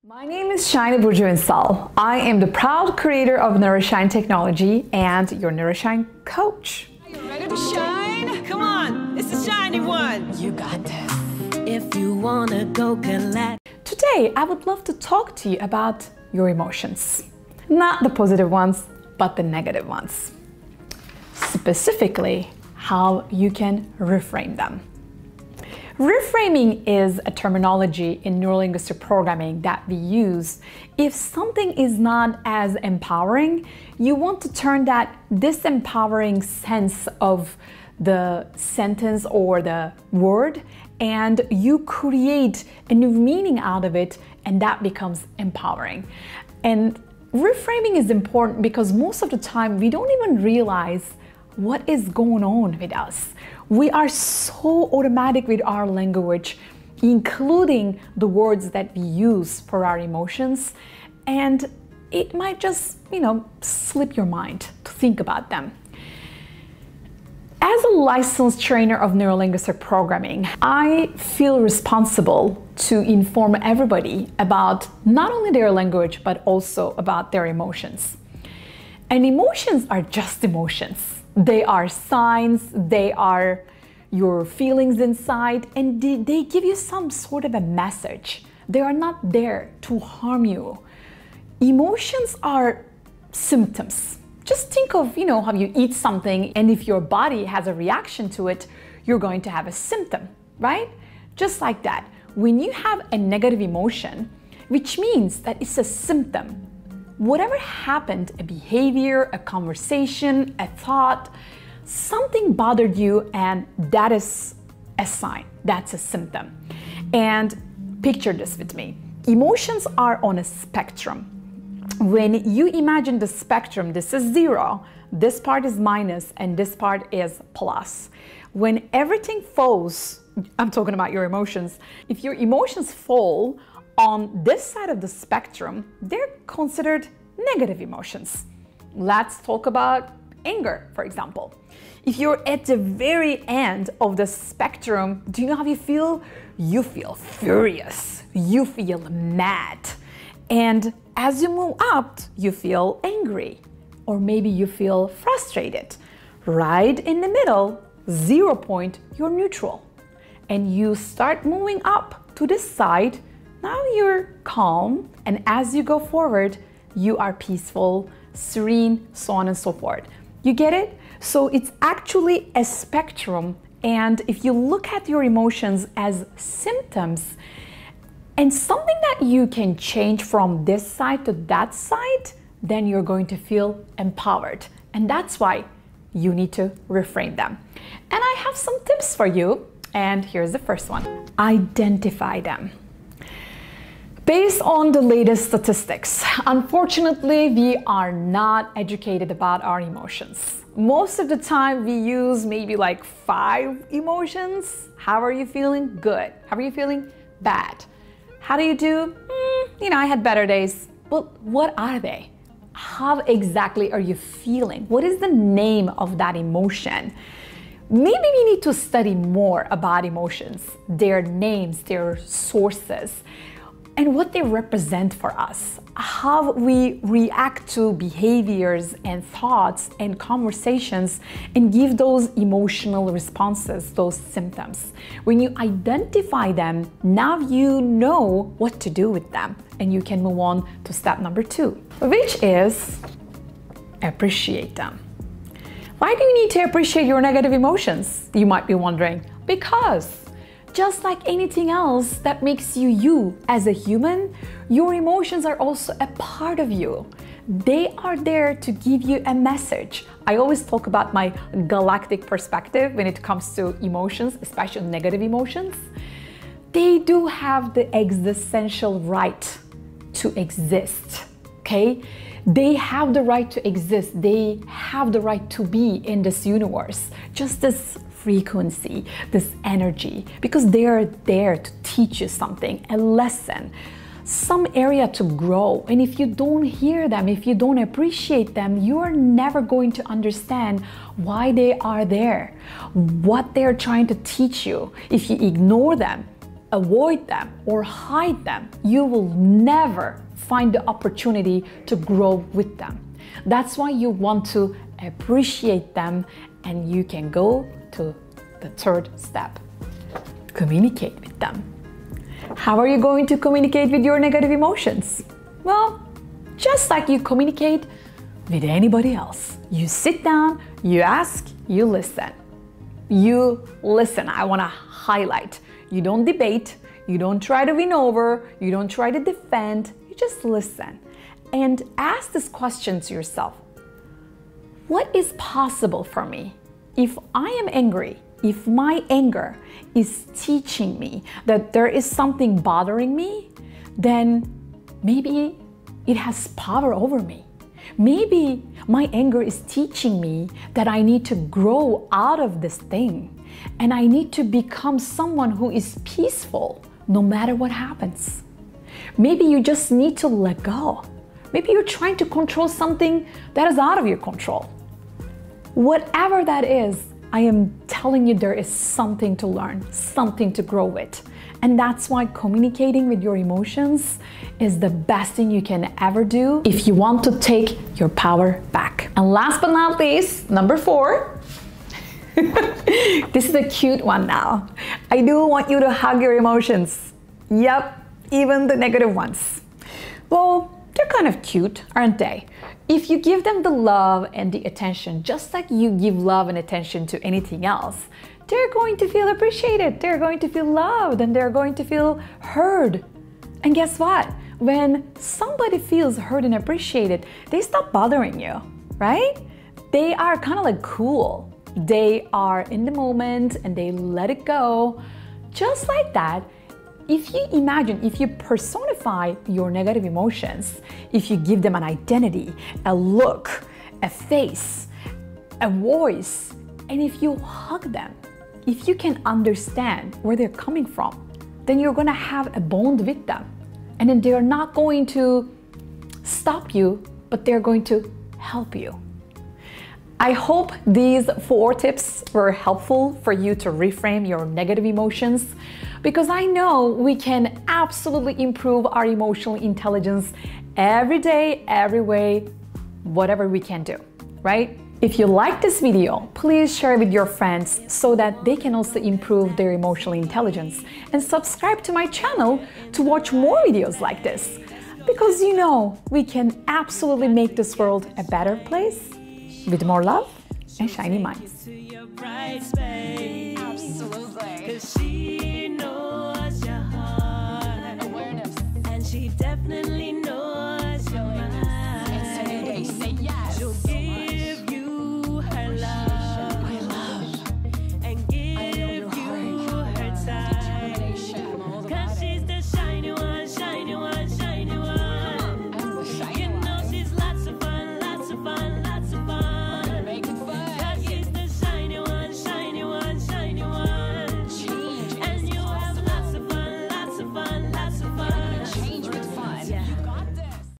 My name is Shiny Burju. I am the proud creator of neuro-shine technology and your neuro-shine coach. Are you ready to shine? Come on, it's the shiny one. You got this. If you wanna go collect. Today, I would love to talk to you about your emotions. Not the positive ones, but the negative ones. Specifically, how you can reframe them. Reframing is a terminology in neuro-linguistic programming that we use if something is not as empowering. You want to turn that disempowering sense of the sentence or the word, and you create a new meaning out of it, and that becomes empowering. And reframing is important because most of the time we don't even realize what is going on with us. We are so automatic with our language, including the words that we use for our emotions, and it might just, slip your mind to think about them. As a licensed trainer of neuro-linguistic programming, I feel responsible to inform everybody about not only their language, but also about their emotions. And emotions are just emotions. They are signs, they are your feelings inside, and they give you some sort of a message. They are not there to harm you. Emotions are symptoms. Just think of, how you eat something, and if your body has a reaction to it, you're going to have a symptom, right? Just like that. When you have a negative emotion, which means that it's a symptom, whatever happened, a behavior, a conversation, a thought, something bothered you, and that is a sign, that's a symptom. And picture this with me. Emotions are on a spectrum. When you imagine the spectrum, this is 0, this part is minus, and this part is plus. When everything falls, I'm talking about your emotions, if your emotions fall on this side of the spectrum, they're considered negative emotions. Let's talk about anger, for example. If you're at the very end of the spectrum, do you know how you feel? You feel furious, you feel mad. And as you move up, you feel angry, or maybe you feel frustrated. Right in the middle, 0 point, you're neutral. And you start moving up to this side. Now you're calm, and as you go forward, you are peaceful, serene, so on and so forth. You get it? So it's actually a spectrum, and if you look at your emotions as symptoms and something that you can change from this side to that side, then you're going to feel empowered. And that's why you need to reframe them. And I have some tips for you, and here's the first one. Identify them. Based on the latest statistics, unfortunately, we are not educated about our emotions. Most of the time, we use maybe like 5 emotions. How are you feeling? Good. How are you feeling? Bad. How do you do? I had better days. But what are they? How exactly are you feeling? What is the name of that emotion? Maybe we need to study more about emotions, their names, their sources, and what they represent for us, how we react to behaviors and thoughts and conversations and give those emotional responses, those symptoms. When you identify them, now you know what to do with them, and you can move on to step number 2, which is appreciate them. Why do you need to appreciate your negative emotions? You might be wondering. Because just like anything else that makes you you as a human, your emotions are also a part of you. They are there to give you a message. I always talk about my galactic perspective when it comes to emotions, especially negative emotions. They do have the existential right to exist, okay? They have the right to exist. They have the right to be in this universe. Just this frequency, this energy, because they are there to teach you something, a lesson, some area to grow. And if you don't hear them, if you don't appreciate them, you are never going to understand why they are there, what they're trying to teach you. If you ignore them, avoid them or hide them, you will never find the opportunity to grow with them. That's why you want to appreciate them, and you can go to the third step. Communicate with them. How are you going to communicate with your negative emotions? Well, just like you communicate with anybody else. You sit down, you ask, you listen. You listen, I want to highlight. You don't debate, you don't try to win over, you don't try to defend, you just listen. And ask this question to yourself. What is possible for me if I am angry? If my anger is teaching me that there is something bothering me, then maybe it has power over me. Maybe my anger is teaching me that I need to grow out of this thing, and I need to become someone who is peaceful no matter what happens. Maybe you just need to let go. Maybe you're trying to control something that is out of your control. Whatever that is, I am telling you there is something to learn, something to grow with. And that's why communicating with your emotions is the best thing you can ever do if you want to take your power back. And last but not least, number 4. This is a cute one now. I do want you to hug your emotions. Yep, even the negative ones. Well, they're kind of cute, aren't they? If you give them the love and the attention, just like you give love and attention to anything else, they're going to feel appreciated, they're going to feel loved, and they're going to feel heard. And guess what? When somebody feels heard and appreciated, they stop bothering you, right? They are kind of like cool. They are in the moment and they let it go. Just like that, if you imagine, if you personify your negative emotions, if you give them an identity, a look, a face, a voice, and if you hug them, if you can understand where they're coming from, then you're gonna have a bond with them. And then they're not going to stop you, but they're going to help you. I hope these 4 tips were helpful for you to reframe your negative emotions, because I know we can absolutely improve our emotional intelligence every day, every way, whatever we can do, right? If you like this video, please share it with your friends so that they can also improve their emotional intelligence, and subscribe to my channel to watch more videos like this, because you know we can absolutely make this world a better place with more love and shiny minds. Absolutely. 'Cause she knows your heart. Awareness. And she definitely knows